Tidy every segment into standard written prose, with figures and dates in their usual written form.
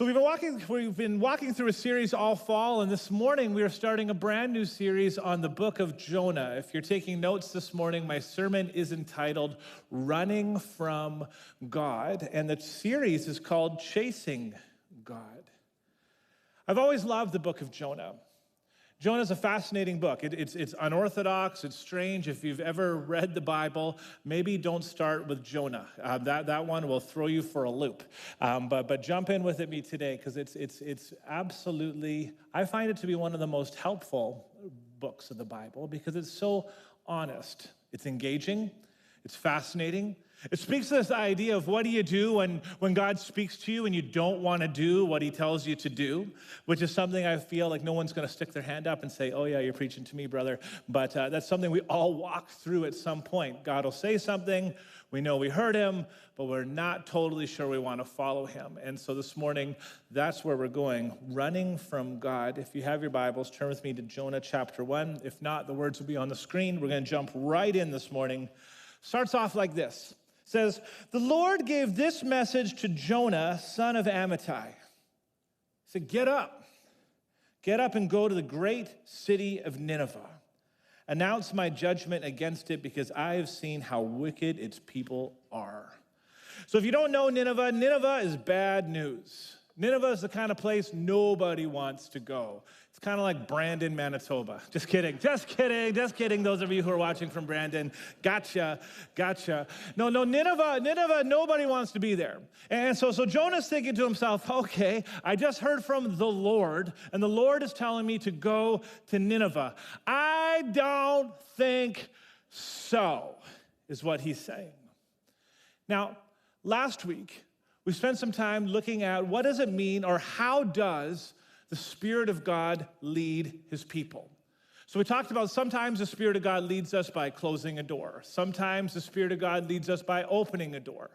So we've been walking through a series all fall, and this morning we are starting a brand new series on the book of Jonah. If you're taking notes this morning, my sermon is entitled Running from God, and the series is called Chasing God. I've always loved the book of Jonah. Jonah is a fascinating book. It's unorthodox, it's strange. If you've ever read the Bible, maybe don't start with Jonah. That one will throw you for a loop. But jump in with me today, because it's absolutely, I find it to be one of the most helpful books of the Bible, because it's so honest. It's engaging, it's fascinating. It speaks to this idea of what do you do when God speaks to you and you don't want to do what he tells you to do, which is something I feel like no one's going to stick their hand up and say, oh yeah, you're preaching to me, brother. But that's something we all walk through at some point. God will say something, we know we heard him, but we're not totally sure we want to follow him. And so this morning, that's where we're going, running from God. If you have your Bibles, turn with me to Jonah chapter 1. If not, the words will be on the screen. We're going to jump right in this morning. Starts off like this. Says, the Lord gave this message to Jonah, son of Amittai. He said, get up and go to the great city of Nineveh. Announce my judgment against it, because I have seen how wicked its people are. So if you don't know Nineveh, Nineveh is bad news. Nineveh is the kind of place nobody wants to go. It's kind of like Brandon, Manitoba. Just kidding, those of you who are watching from Brandon. Gotcha. No, Nineveh, nobody wants to be there. And so Jonah's thinking to himself, okay, I just heard from the Lord, and the Lord is telling me to go to Nineveh. I don't think so, is what he's saying. Now, last week, we spent some time looking at what does it mean, or how does the Spirit of God lead his people? So we talked about sometimes the Spirit of God leads us by closing a door. Sometimes the Spirit of God leads us by opening a door.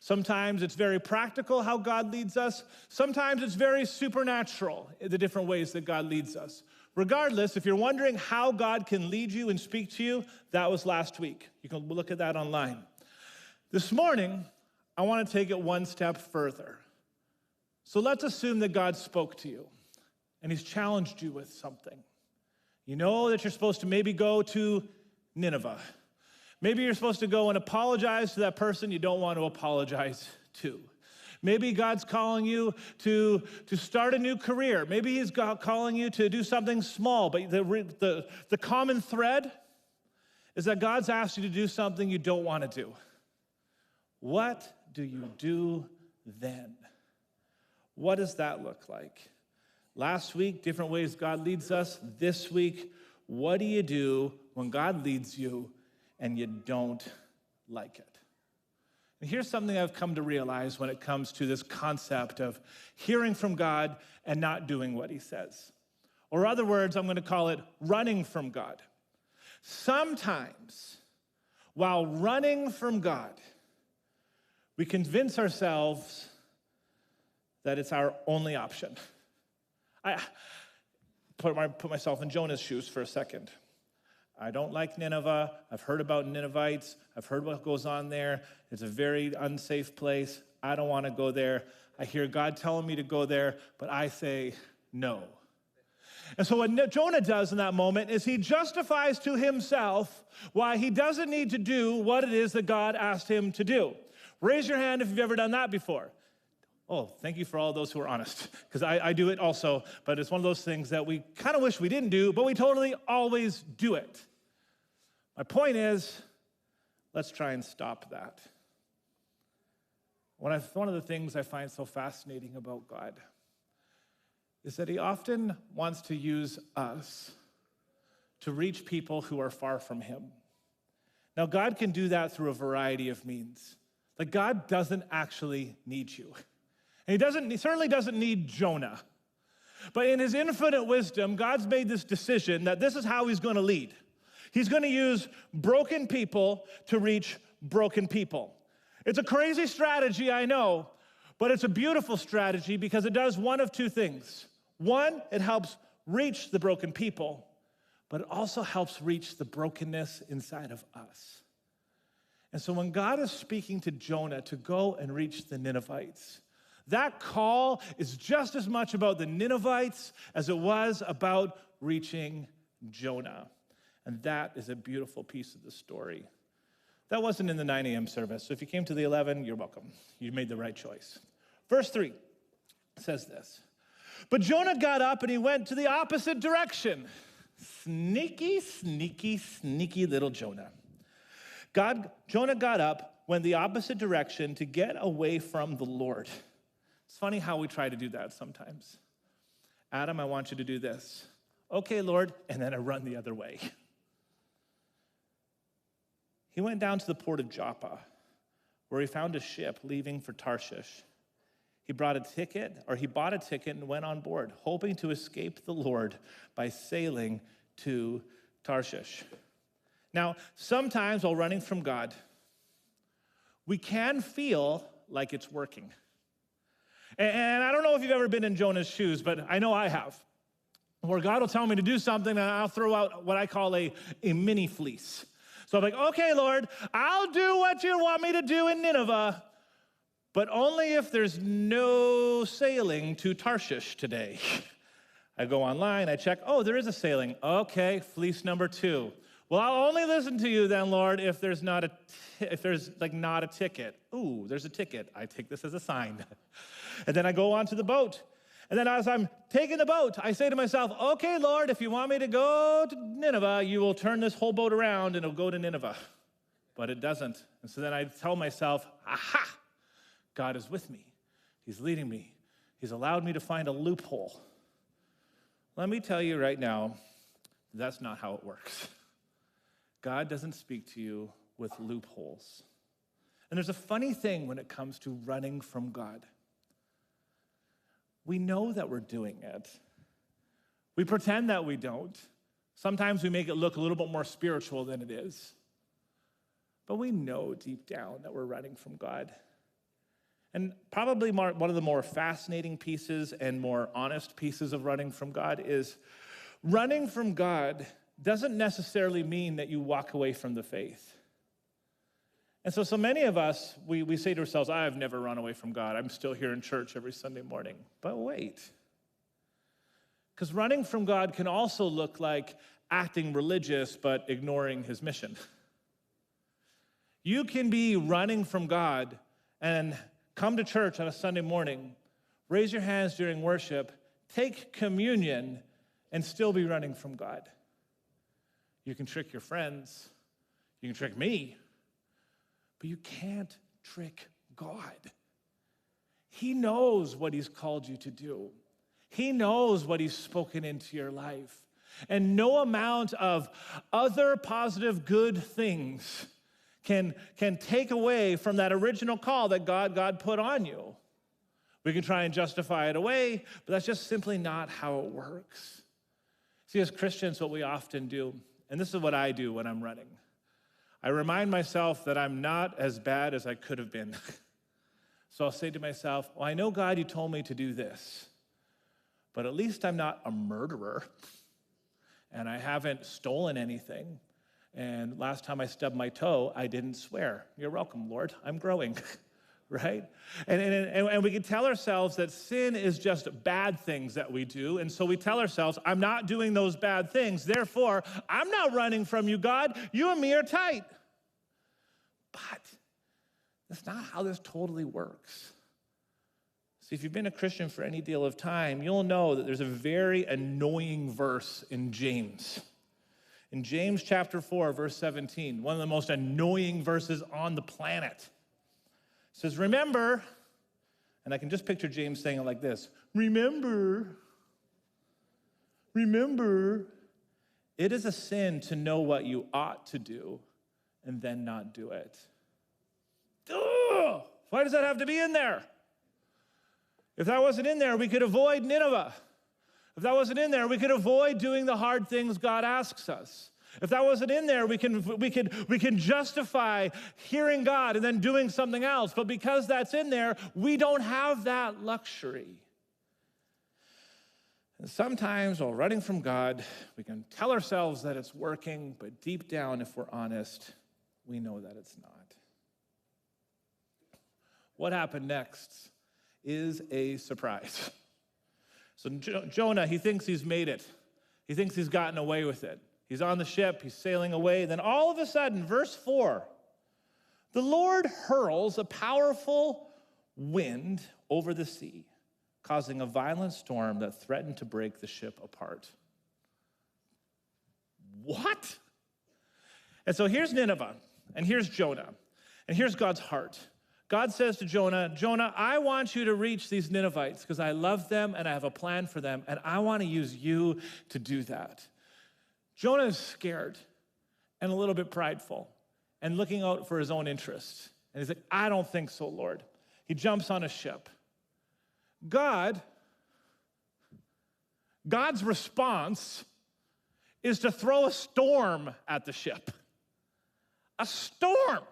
Sometimes it's very practical how God leads us. Sometimes it's very supernatural, the different ways that God leads us. Regardless, if you're wondering how God can lead you and speak to you, that was last week. You can look at that online. This morning, I want to take it one step further. So let's assume that God spoke to you and he's challenged you with something. You know that you're supposed to maybe go to Nineveh. Maybe you're supposed to go and apologize to that person you don't want to apologize to. Maybe God's calling you to start a new career. Maybe he's calling you to do something small, but the common thread is that God's asked you to do something you don't want to do. What do you do then? What does that look like? Last week, different ways God leads us. This week, what do you do when God leads you and you don't like it? And here's something I've come to realize when it comes to this concept of hearing from God and not doing what he says. Or other words, I'm going to call it running from God. Sometimes, while running from God, we convince ourselves that it's our only option. I put myself in Jonah's shoes for a second. I don't like Nineveh. I've heard about Ninevites. I've heard what goes on there. It's a very unsafe place. I don't want to go there. I hear God telling me to go there, but I say no. And so what Jonah does in that moment is he justifies to himself why he doesn't need to do what it is that God asked him to do. Raise your hand if you've ever done that before. Oh, thank you for all those who are honest, because I do it also, but it's one of those things that we kind of wish we didn't do, but we totally always do it. My point is, let's try and stop that. One of the things I find so fascinating about God is that he often wants to use us to reach people who are far from him. Now, God can do that through a variety of means. Like, God doesn't actually need you. And he certainly doesn't need Jonah. But in his infinite wisdom, God's made this decision that this is how he's going to lead. He's going to use broken people to reach broken people. It's a crazy strategy, I know, but it's a beautiful strategy because it does one of two things. One, it helps reach the broken people, but it also helps reach the brokenness inside of us. And so when God is speaking to Jonah to go and reach the Ninevites, That call is just as much about the Ninevites as it was about reaching Jonah. And that is a beautiful piece of the story. That wasn't in the 9 a.m. service, so if you came to the 11, you're welcome. You made the right choice. Verse 3 says this, but Jonah got up and he went to the opposite direction. Sneaky, sneaky, sneaky little Jonah. Jonah got up, went the opposite direction to get away from the Lord. It's funny how we try to do that sometimes. Adam, I want you to do this. Okay, Lord, and then I run the other way. He went down to the port of Joppa, where he found a ship leaving for Tarshish. He bought a ticket and went on board, hoping to escape the Lord by sailing to Tarshish. Now, sometimes while running from God, we can feel like it's working. And I don't know if you've ever been in Jonah's shoes, but I know I have, where God will tell me to do something and I'll throw out what I call a mini fleece. So I'm like, okay, Lord, I'll do what you want me to do in Nineveh, but only if there's no sailing to Tarshish today. I go online, I check, oh, there is a sailing. Okay, fleece number 2. Well, I'll only listen to you then, Lord, if there's not a ticket. Ooh, there's a ticket. I take this as a sign. And then I go onto the boat. And then as I'm taking the boat, I say to myself, okay, Lord, if you want me to go to Nineveh, you will turn this whole boat around and it'll go to Nineveh. But it doesn't. And so then I tell myself, aha, God is with me. He's leading me. He's allowed me to find a loophole. Let me tell you right now, that's not how it works. God doesn't speak to you with loopholes. And there's a funny thing when it comes to running from God. We know that we're doing it. We pretend that we don't. Sometimes we make it look a little bit more spiritual than it is. But we know deep down that we're running from God. And probably one of the more fascinating pieces and more honest pieces of running from God is running from God doesn't necessarily mean that you walk away from the faith. And so many of us, we say to ourselves, I've never run away from God. I'm still here in church every Sunday morning. But wait. Because running from God can also look like acting religious but ignoring his mission. You can be running from God and come to church on a Sunday morning, raise your hands during worship, take communion, and still be running from God. You can trick your friends. You can trick me. But you can't trick God. He knows what he's called you to do. He knows what he's spoken into your life. And no amount of other positive good things can take away from that original call that God put on you. We can try and justify it away, but that's just simply not how it works. See, as Christians, what we often do, and this is what I do when I'm running, I remind myself that I'm not as bad as I could have been. So I'll say to myself, well, I know, God, you told me to do this, but at least I'm not a murderer, and I haven't stolen anything. And last time I stubbed my toe, I didn't swear. You're welcome, Lord. I'm growing, right? And we can tell ourselves that sin is just bad things that we do. And so we tell ourselves, I'm not doing those bad things. Therefore, I'm not running from you, God. You and me are tight. But that's not how this totally works. See, if you've been a Christian for any deal of time, you'll know that there's a very annoying verse in James. In James chapter 4, verse 17, one of the most annoying verses on the planet. It says, remember, and I can just picture James saying it like this, remember, it is a sin to know what you ought to do and then not do it. Ugh, why does that have to be in there? If that wasn't in there, we could avoid Nineveh. If that wasn't in there, we could avoid doing the hard things God asks us. If that wasn't in there, we can justify hearing God and then doing something else. But because that's in there, we don't have that luxury. And sometimes while running from God, we can tell ourselves that it's working, but deep down, if we're honest, we know that it's not. What happened next is a surprise. So Jonah, he thinks he's made it. He thinks he's gotten away with it. He's on the ship, he's sailing away. Then all of a sudden, verse 4, the Lord hurls a powerful wind over the sea, causing a violent storm that threatened to break the ship apart. What? And so here's Nineveh, and here's Jonah, and here's God's heart. God says to Jonah, Jonah, I want you to reach these Ninevites because I love them and I have a plan for them, and I want to use you to do that. Jonah is scared and a little bit prideful and looking out for his own interests. And he's like, I don't think so, Lord. He jumps on a ship. God's response is to throw a storm at the ship. A storm.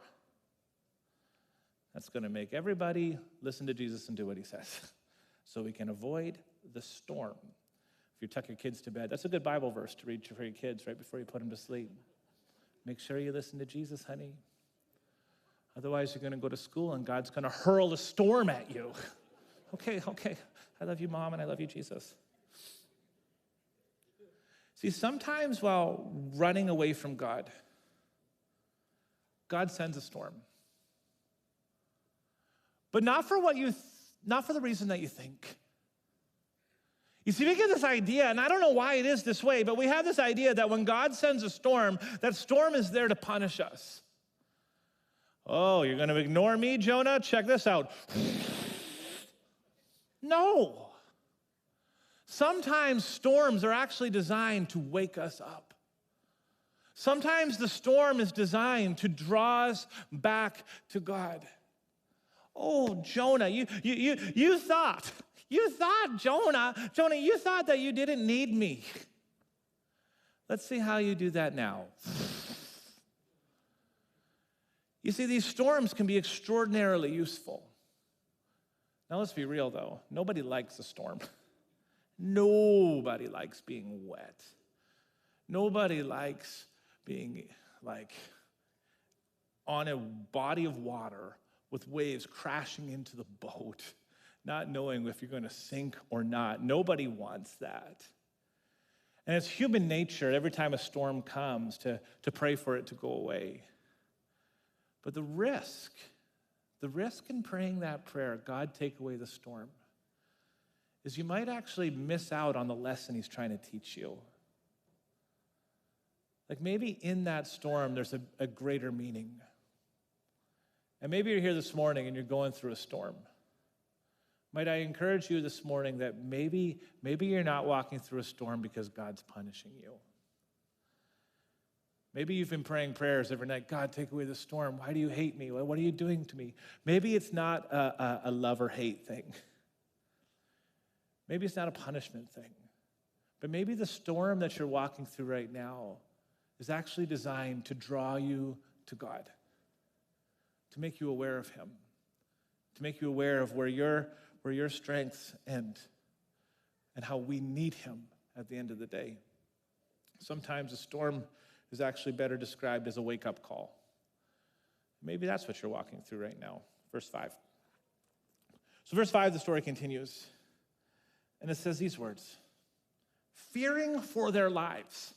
That's going to make everybody listen to Jesus and do what he says so we can avoid the storm. If you tuck your kids to bed, that's a good Bible verse to read for your kids right before you put them to sleep. Make sure you listen to Jesus, honey. Otherwise, you're going to go to school and God's going to hurl a storm at you. Okay. I love you, Mom, and I love you, Jesus. See, sometimes while running away from God, God sends a storm. But not for the reason that you think. You see, we get this idea, and I don't know why it is this way, but we have this idea that when God sends a storm, that storm is there to punish us. Oh, you're going to ignore me, Jonah? Check this out. No. Sometimes storms are actually designed to wake us up. Sometimes the storm is designed to draw us back to God. Oh, Jonah, you thought, Jonah, you thought that you didn't need me. Let's see how you do that now. You see, these storms can be extraordinarily useful. Now, let's be real, though. Nobody likes a storm. Nobody likes being wet. Nobody likes being like on a body of water with waves crashing into the boat, not knowing if you're going to sink or not. Nobody wants that. And it's human nature every time a storm comes to pray for it to go away. But the risk in praying that prayer, God, take away the storm, is you might actually miss out on the lesson he's trying to teach you. Like maybe in that storm, there's a greater meaning. And maybe you're here this morning and you're going through a storm. Might I encourage you this morning that maybe you're not walking through a storm because God's punishing you. Maybe you've been praying prayers every night, God, take away the storm. Why do you hate me? What are you doing to me? Maybe it's not a love or hate thing. Maybe it's not a punishment thing. But maybe the storm that you're walking through right now is actually designed to draw you to God, to make you aware of him, to make you aware of where your strengths end and how we need him at the end of the day. Sometimes a storm is actually better described as a wake-up call. Maybe that's what you're walking through right now. Verse 5. So verse 5, the story continues, and it says these words, fearing for their lives.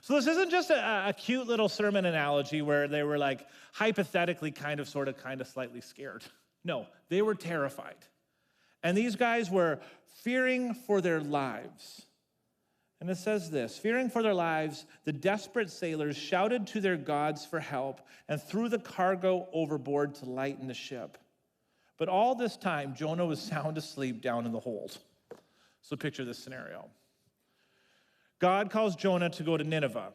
So this isn't just a cute little sermon analogy where they were like hypothetically kind of slightly scared. No, they were terrified. And these guys were fearing for their lives. And it says this, fearing for their lives, the desperate sailors shouted to their gods for help and threw the cargo overboard to lighten the ship. But all this time, Jonah was sound asleep down in the hold. So picture this scenario. God calls Jonah to go to Nineveh.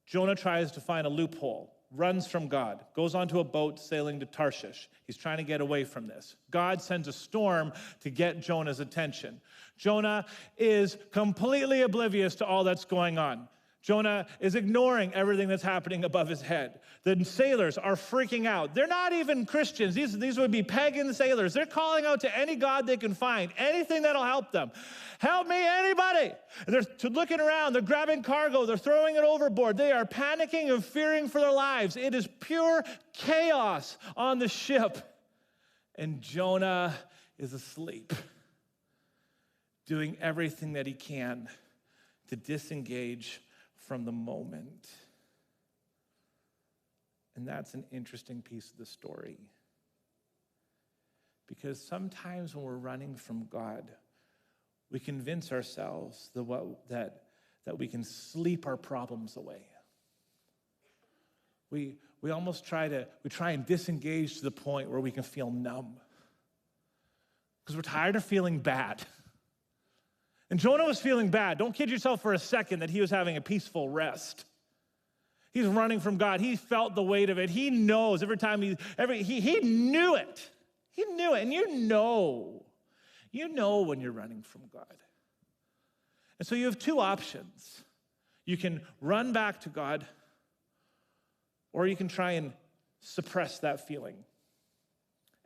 Jonah tries to find a loophole, runs from God, goes onto a boat sailing to Tarshish. He's trying to get away from this. God sends a storm to get Jonah's attention. Jonah is completely oblivious to all that's going on. Jonah is ignoring everything that's happening above his head. The sailors are freaking out. They're not even Christians. These would be pagan sailors. They're calling out to any god they can find, anything that'll help them. Help me, anybody. And they're looking around. They're grabbing cargo. They're throwing it overboard. They are panicking and fearing for their lives. It is pure chaos on the ship. And Jonah is asleep, doing everything that he can to disengage from the moment. And that's an interesting piece of the story. Because sometimes when we're running from God, we convince ourselves that we can sleep our problems away. We almost try and disengage to the point where we can feel numb. Because we're tired of feeling bad. And Jonah was feeling bad. Don't kid yourself for a second that he was having a peaceful rest. He's running from God. He felt the weight of it. He knows every time he knew it. He knew it. And you know when you're running from God. And so you have two options. You can run back to God, or you can try and suppress that feeling.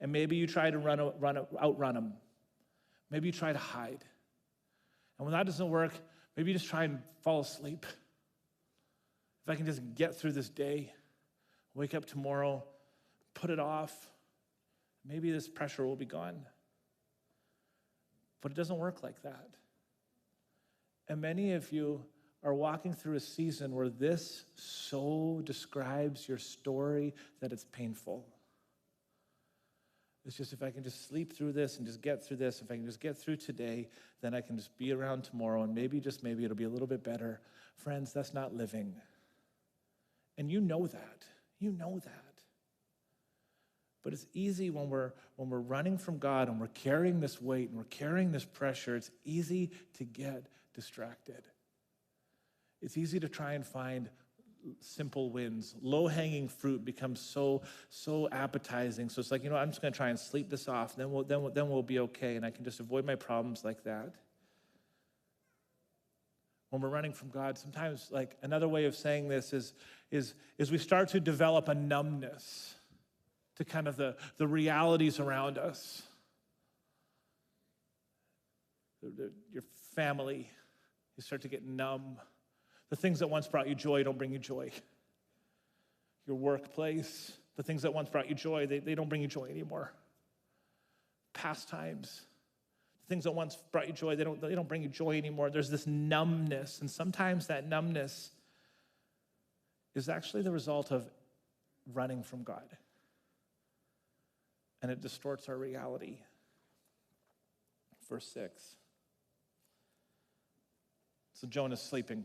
And maybe you try to outrun him. Maybe you try to hide. And when that doesn't work, maybe you just try and fall asleep. If I can just get through this day, wake up tomorrow, put it off, maybe this pressure will be gone. But it doesn't work like that. And many of you are walking through a season where this so describes your story that it's painful. It's just, if I can just sleep through this and just get through this, if I can just get through today, then I can just be around tomorrow, and maybe, just maybe, it'll be a little bit better. Friends, that's not living. And you know that. You know that. But it's easy when we're running from God and we're carrying this weight and we're carrying this pressure, it's easy to get distracted. It's easy to try and find simple wins. Low-hanging fruit becomes so appetizing. So it's like, I'm just going to try and sleep this off. Then we'll be okay, and I can just avoid my problems like that. When we're running from God, sometimes, like, another way of saying this is we start to develop a numbness to kind of the realities around us. Your family, you start to get numb. The things that once brought you joy don't bring you joy. Your workplace, the things that once brought you joy, they don't bring you joy anymore. Pastimes, the things that once brought you joy, they don't bring you joy anymore. There's this numbness, and sometimes that numbness is actually the result of running from God. And it distorts our reality. Verse 6. So Jonah's sleeping.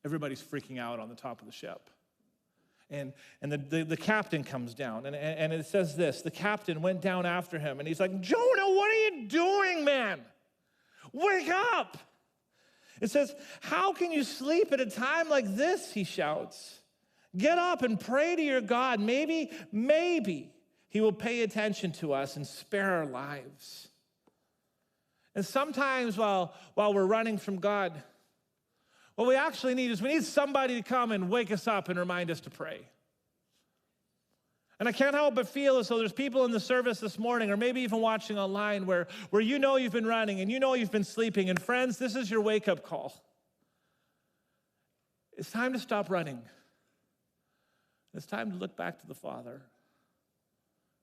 Everybody's freaking out on the top of the ship. And the captain comes down, and it says this: the captain went down after him, and he's like, Jonah, what are you doing, man? Wake up! It says, how can you sleep at a time like this, he shouts. Get up and pray to your God. Maybe he will pay attention to us and spare our lives. And sometimes while we're running from God, what we actually need is somebody to come and wake us up and remind us to pray. And I can't help but feel as though there's people in the service this morning, or maybe even watching online, where you've been running and you've been sleeping. And friends, this is your wake-up call. It's time to stop running. It's time to look back to the Father.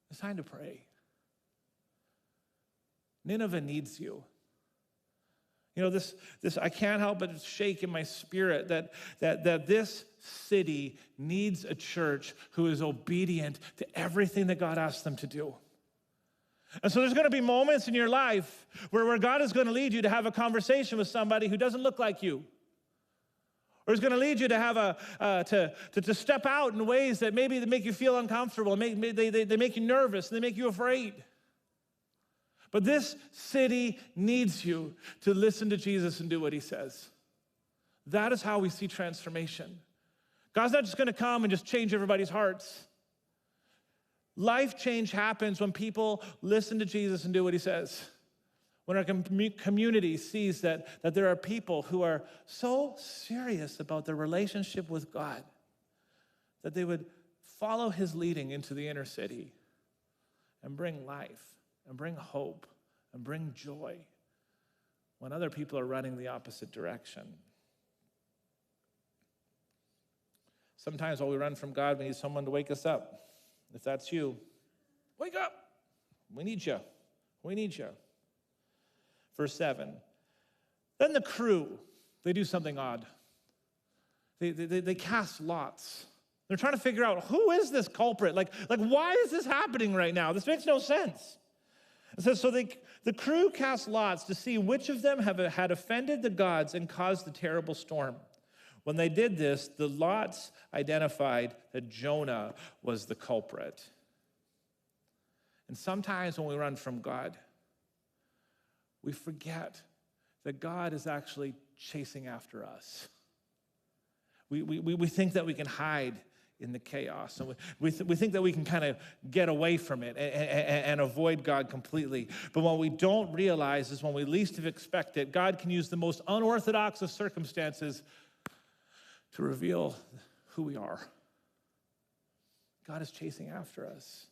It's time to pray. Nineveh needs you. This I can't help but shake in my spirit that this city needs a church who is obedient to everything that God asks them to do. And so there's going to be moments in your life where God is going to lead you to have a conversation with somebody who doesn't look like you. Or he's going to lead you to have to step out in ways that maybe make you feel uncomfortable. They make you nervous, they make you afraid. But this city needs you to listen to Jesus and do what he says. That is how we see transformation. God's not just going to come and just change everybody's hearts. Life change happens when people listen to Jesus and do what he says. When our community sees that there are people who are so serious about their relationship with God that they would follow his leading into the inner city and bring life and bring hope and bring joy when other people are running the opposite direction. Sometimes while we run from God, we need someone to wake us up. If that's you, wake up. We need you. We need you. Verse 7. Then the crew, they do something odd. They cast lots. They're trying to figure out, who is this culprit? Like why is this happening right now? This makes no sense. It says, so the crew cast lots to see which of them had offended the gods and caused the terrible storm. When they did this, the lots identified that Jonah was the culprit. And sometimes when we run from God, we forget that God is actually chasing after us. We think that we can hide in the chaos. And we think that we can kind of get away from it and avoid God completely. But what we don't realize is when we least expect it, God can use the most unorthodox of circumstances to reveal who we are. God is chasing after us,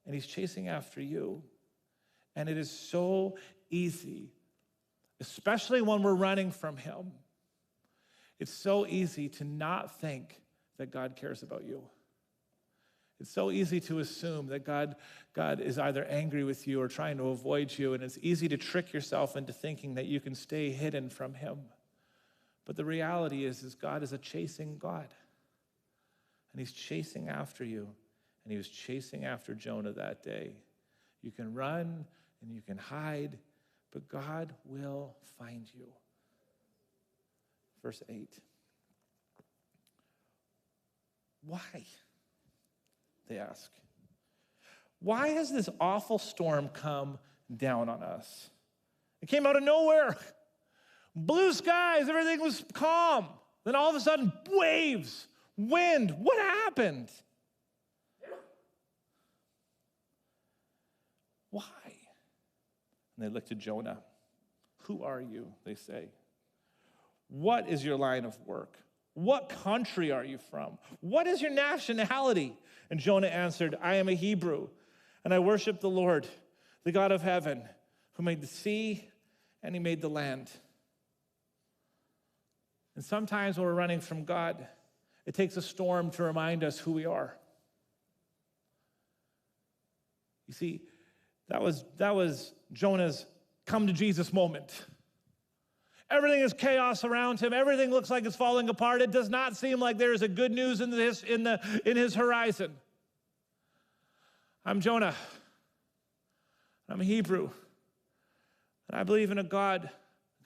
and he's chasing after you. And it is so easy, especially when we're running from him. It's so easy to not think that God cares about you. It's so easy to assume that God is either angry with you or trying to avoid you, and it's easy to trick yourself into thinking that you can stay hidden from him. But the reality is God is a chasing God, and he's chasing after you, and he was chasing after Jonah that day. You can run and you can hide, but God will find you. Verse 8. Why? They ask. Why has this awful storm come down on us? It came out of nowhere. Blue skies, everything was calm. Then all of a sudden, waves, wind. What happened? Why? And they look to Jonah. Who are you? They say. What is your line of work? What country are you from? What is your nationality? And Jonah answered, I am a Hebrew, and I worship the Lord, the God of heaven, who made the sea and he made the land. And sometimes when we're running from God, it takes a storm to remind us who we are. You see, that was Jonah's come to Jesus moment. Everything is chaos around him. Everything looks like it's falling apart. It does not seem like there is a good news in his horizon. I'm Jonah. I'm a Hebrew. And I believe in a God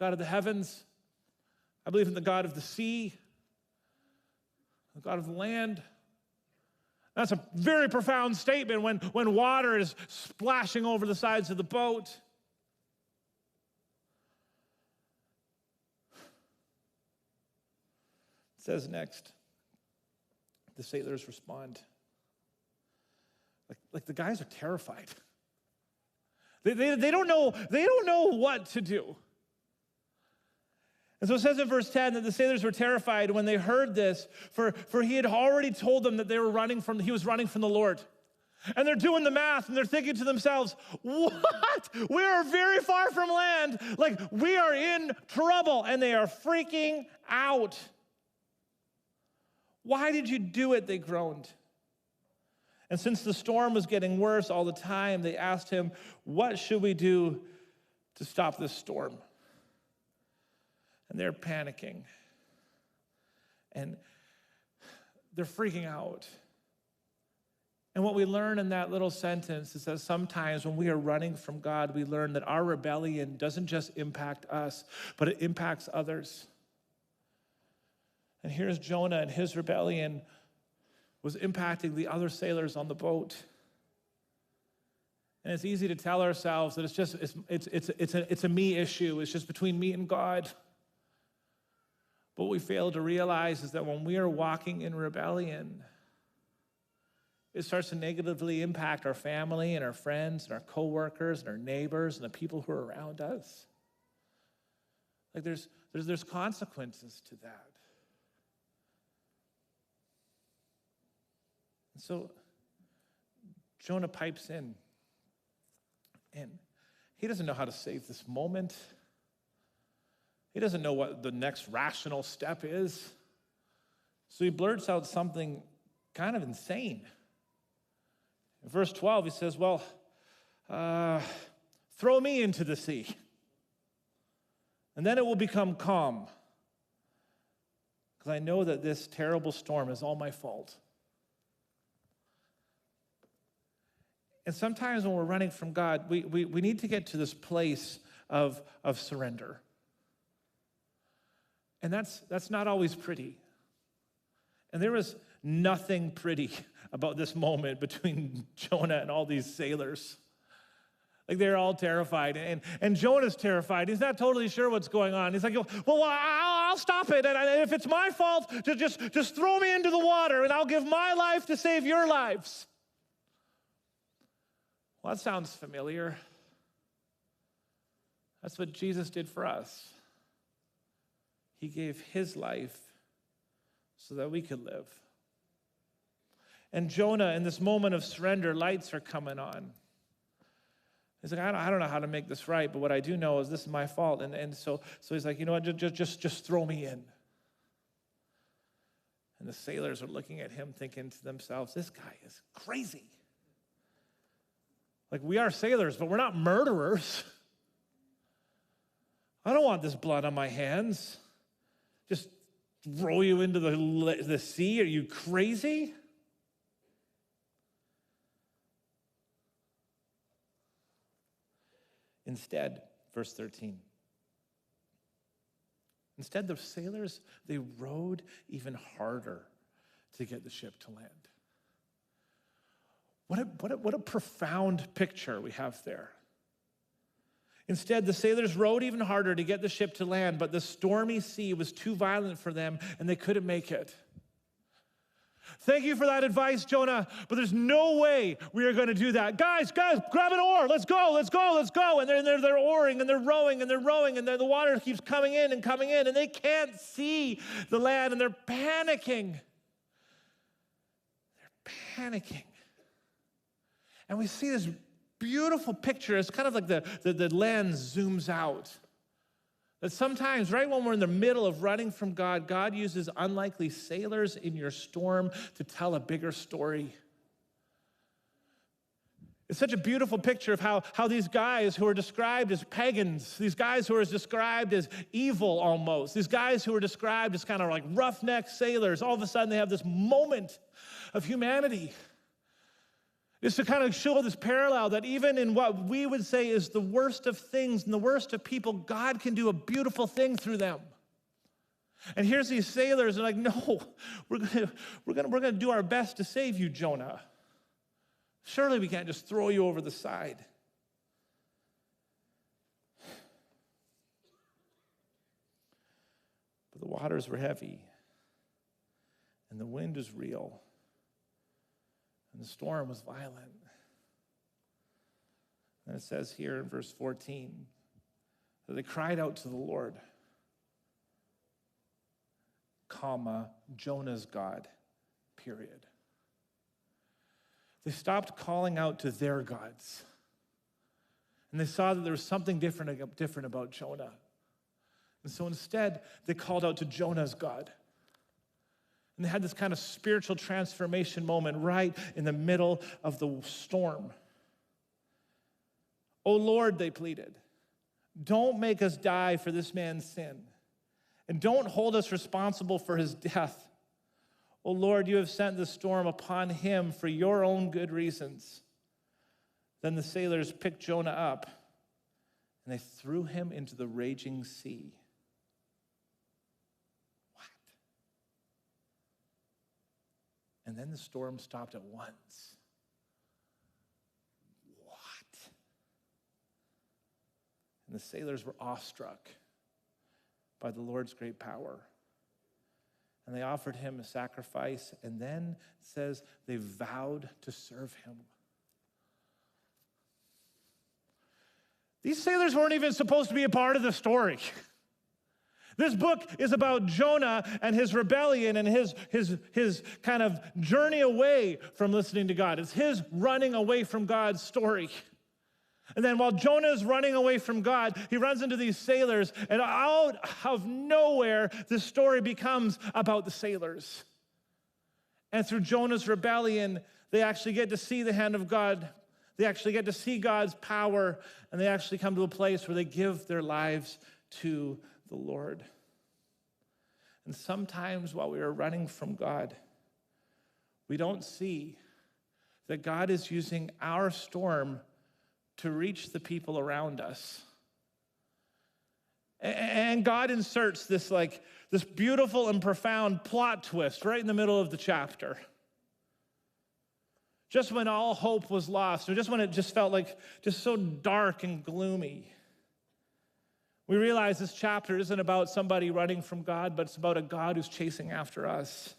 of the heavens. I believe in the God of the sea, the God of the land. That's a very profound statement when water is splashing over the sides of the boat. It says next, the sailors respond. Like the guys are terrified. They don't know what to do. And so it says in verse 10 that the sailors were terrified when they heard this, for he had already told them that he was running from the Lord. And they're doing the math, and they're thinking to themselves, what? We are very far from land. Like, we are in trouble. And they are freaking out. Why did you do it? They groaned. And since the storm was getting worse all the time, they asked him, what should we do to stop this storm? And they're panicking. And they're freaking out. And what we learn in that little sentence is that sometimes when we are running from God, we learn that our rebellion doesn't just impact us, but it impacts others. And here's Jonah, and his rebellion was impacting the other sailors on the boat. And it's easy to tell ourselves that it's a me issue. It's just between me and God. But what we fail to realize is that when we are walking in rebellion, it starts to negatively impact our family and our friends and our coworkers and our neighbors and the people who are around us. Like there's consequences to that. And so Jonah pipes in, and he doesn't know how to save this moment. He doesn't know what the next rational step is. So he blurts out something kind of insane. In verse 12, he says, Throw me into the sea, and then it will become calm, because I know that this terrible storm is all my fault. And sometimes when we're running from God, we need to get to this place of surrender. And that's not always pretty. And there was nothing pretty about this moment between Jonah and all these sailors. Like, they're all terrified, and Jonah's terrified. He's not totally sure what's going on. He's like, well, I'll stop it, and if it's my fault, just throw me into the water, and I'll give my life to save your lives. Well, that sounds familiar. That's what Jesus did for us. He gave his life so that we could live. And Jonah, in this moment of surrender, lights are coming on. He's like, I don't know how to make this right, but what I do know is this is my fault. And so he's like, you know what, just throw me in. And the sailors are looking at him thinking to themselves, this guy is crazy. Like, we are sailors, but we're not murderers. I don't want this blood on my hands. Just throw you into the sea? Are you crazy? Instead, verse 13. Instead, the sailors, they rowed even harder to get the ship to land. What a profound picture we have there. Instead, the sailors rowed even harder to get the ship to land, but the stormy sea was too violent for them, and they couldn't make it. Thank you for that advice, Jonah, but there's no way we are going to do that. Guys, grab an oar. Let's go. And they're oaring, and they're rowing, and the water keeps coming in, and they can't see the land, and they're panicking. And we see this beautiful picture. It's kind of like the lens zooms out. That sometimes, right when we're in the middle of running from God, God uses unlikely sailors in your storm to tell a bigger story. It's such a beautiful picture of how these guys who are described as pagans, these guys who are described as evil almost, these guys who are described as kind of like roughneck sailors, all of a sudden they have this moment of humanity. It's to kind of show this parallel that even in what we would say is the worst of things and the worst of people, God can do a beautiful thing through them. And here's these sailors, and like, no, we're gonna do our best to save you, Jonah. Surely we can't just throw you over the side. But the waters were heavy, and the wind was real. And the storm was violent. And it says here in verse 14 that they cried out to the Lord, Jonah's God, period. They stopped calling out to their gods. And they saw that there was something different about Jonah. And so instead, they called out to Jonah's God. And they had this kind of spiritual transformation moment right in the middle of the storm. Oh Lord, they pleaded, don't make us die for this man's sin. And don't hold us responsible for his death. Oh Lord, you have sent the storm upon him for your own good reasons. Then the sailors picked Jonah up and they threw him into the raging sea. And then the storm stopped at once. What? And the sailors were awestruck by the Lord's great power. And they offered him a sacrifice, and then it says they vowed to serve him. These sailors weren't even supposed to be a part of the story. This book is about Jonah and his rebellion and his kind of journey away from listening to God. It's his running away from God's story. And then while Jonah is running away from God, he runs into these sailors, and out of nowhere, this story becomes about the sailors. And through Jonah's rebellion, they actually get to see the hand of God. They actually get to see God's power, and they actually come to a place where they give their lives to the Lord. And sometimes while we are running from God, we don't see that God is using our storm to reach the people around us. And God inserts this beautiful and profound plot twist right in the middle of the chapter. Just when all hope was lost, or just when it just felt like just so dark and gloomy, we realize this chapter isn't about somebody running from God, but it's about a God who's chasing after us.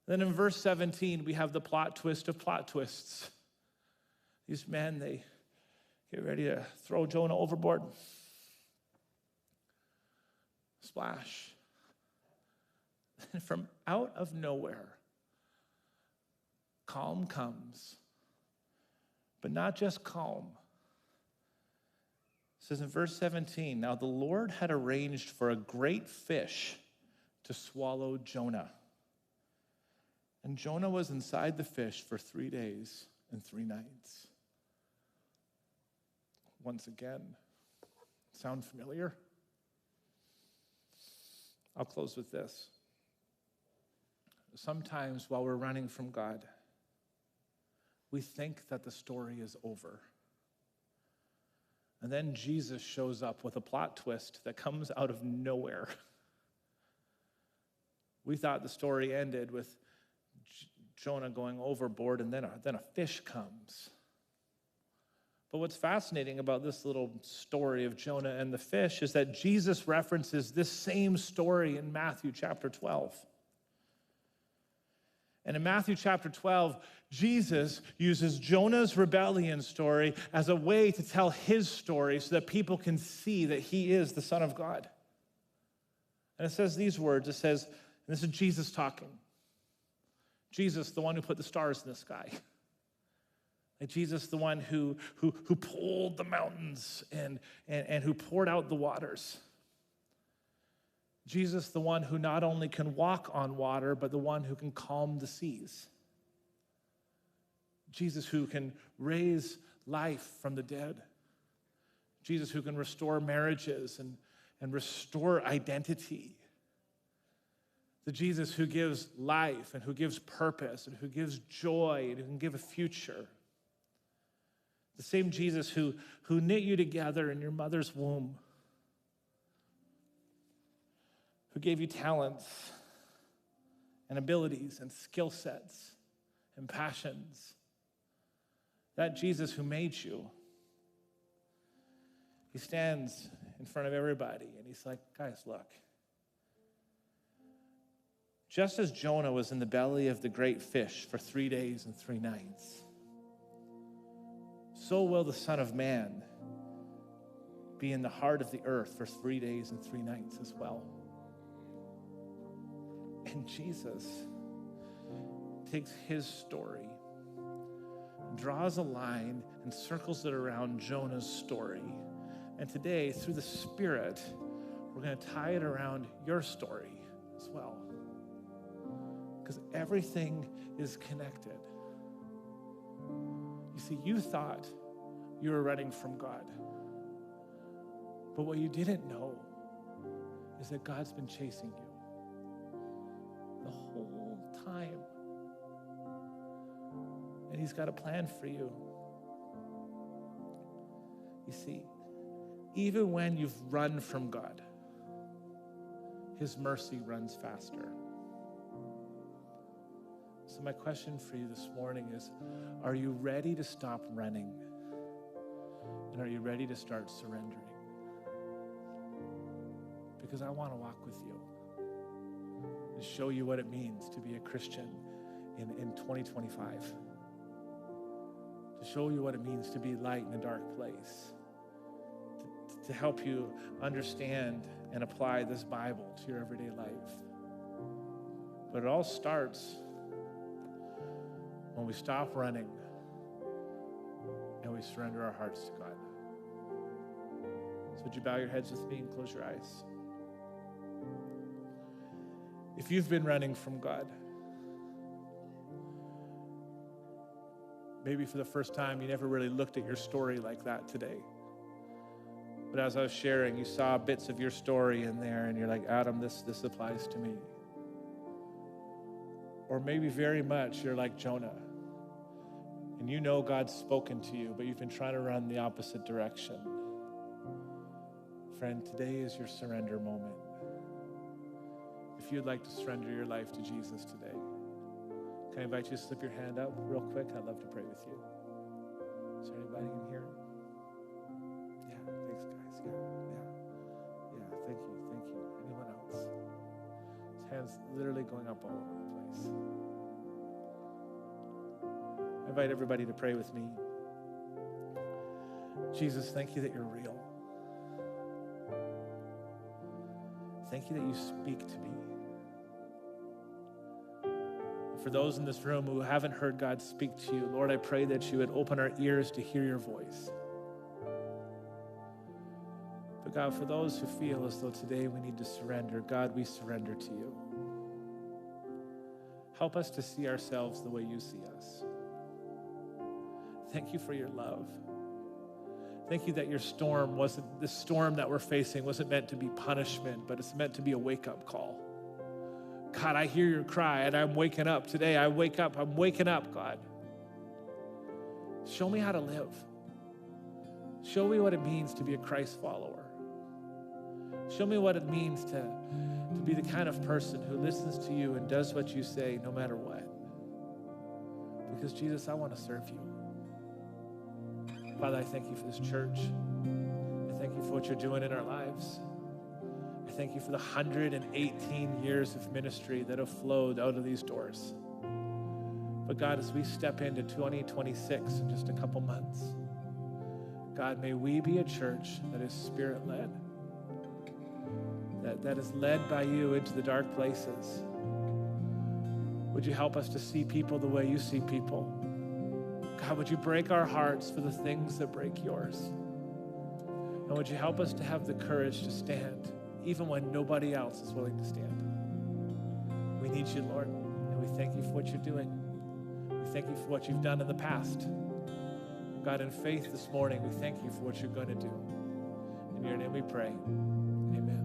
Then in verse 17, we have the plot twist of plot twists. These men, they get ready to throw Jonah overboard. Splash. And from out of nowhere, calm comes. But not just calm. It says in verse 17, now the Lord had arranged for a great fish to swallow Jonah. And Jonah was inside the fish for 3 days and 3 nights. Once again, sound familiar? I'll close with this. Sometimes while we're running from God, we think that the story is over. And then Jesus shows up with a plot twist that comes out of nowhere. We thought the story ended with Jonah going overboard, and then a fish comes. But what's fascinating about this little story of Jonah and the fish is that Jesus references this same story in Matthew chapter 12. And in Matthew chapter 12, Jesus uses Jonah's rebellion story as a way to tell his story so that people can see that he is the Son of God. And it says these words, it says, and this is Jesus talking. Jesus, the one who put the stars in the sky. Like Jesus, the one who pulled the mountains and who poured out the waters. Jesus, the one who not only can walk on water, but the one who can calm the seas. Jesus, who can raise life from the dead. Jesus, who can restore marriages and restore identity. The Jesus who gives life and who gives purpose and who gives joy and who can give a future. The same Jesus who knit you together in your mother's womb. Who gave you talents and abilities and skill sets and passions. That Jesus who made you. He stands in front of everybody and he's like, guys, look. Just as Jonah was in the belly of the great fish for 3 days and 3 nights, so will the Son of Man be in the heart of the earth for 3 days and 3 nights as well. And Jesus takes his story, draws a line, and circles it around Jonah's story. And today, through the Spirit, we're going to tie it around your story as well. Because everything is connected. You see, you thought you were running from God. But what you didn't know is that God's been chasing you the whole time. And he's got a plan for you. You see, even when you've run from God, his mercy runs faster. So my question for you this morning is, are you ready to stop running? And are you ready to start surrendering? Because I want to walk with you and show you what it means to be a Christian in 2025. To show you what it means to be light in a dark place. To help you understand and apply this Bible to your everyday life. But it all starts when we stop running and we surrender our hearts to God. So would you bow your heads with me and close your eyes? If you've been running from God, Maybe for the first time, you never really looked at your story like that today. But as I was sharing, you saw bits of your story in there, and you're like, Adam, this applies to me. Or maybe very much you're like Jonah, and you know God's spoken to you, but you've been trying to run the opposite direction. Friend, today is your surrender moment. If you'd like to surrender your life to Jesus today, can I invite you to slip your hand up real quick? I'd love to pray with you. Is there anybody in here? Yeah, thanks, guys. Yeah, thank you. Anyone else? His hand's literally going up all over the place. I invite everybody to pray with me. Jesus, thank you that you're real. Thank you that you speak to me. For those in this room who haven't heard God speak to you, Lord, I pray that you would open our ears to hear your voice. But God, for those who feel as though today we need to surrender, God, we surrender to you. Help us to see ourselves the way you see us. Thank you for your love. Thank you that your storm wasn't, the storm that we're facing wasn't meant to be punishment, but it's meant to be a wake-up call. God, I hear your cry, and I'm waking up today. I'm waking up, God. Show me how to live. Show me what it means to be a Christ follower. Show me what it means to be the kind of person who listens to you and does what you say no matter what. Because, Jesus, I want to serve you. Father, I thank you for this church. I thank you for what you're doing in our lives. I thank you for the 118 years of ministry that have flowed out of these doors. But God, as we step into 2026 in just a couple months, God, may we be a church that is Spirit-led, that is led by you into the dark places. Would you help us to see people the way you see people? God, would you break our hearts for the things that break yours? And would you help us to have the courage to stand even when nobody else is willing to stand? We need you, Lord, and we thank you for what you're doing. We thank you for what you've done in the past. God, in faith this morning, we thank you for what you're going to do. In your name we pray. Amen.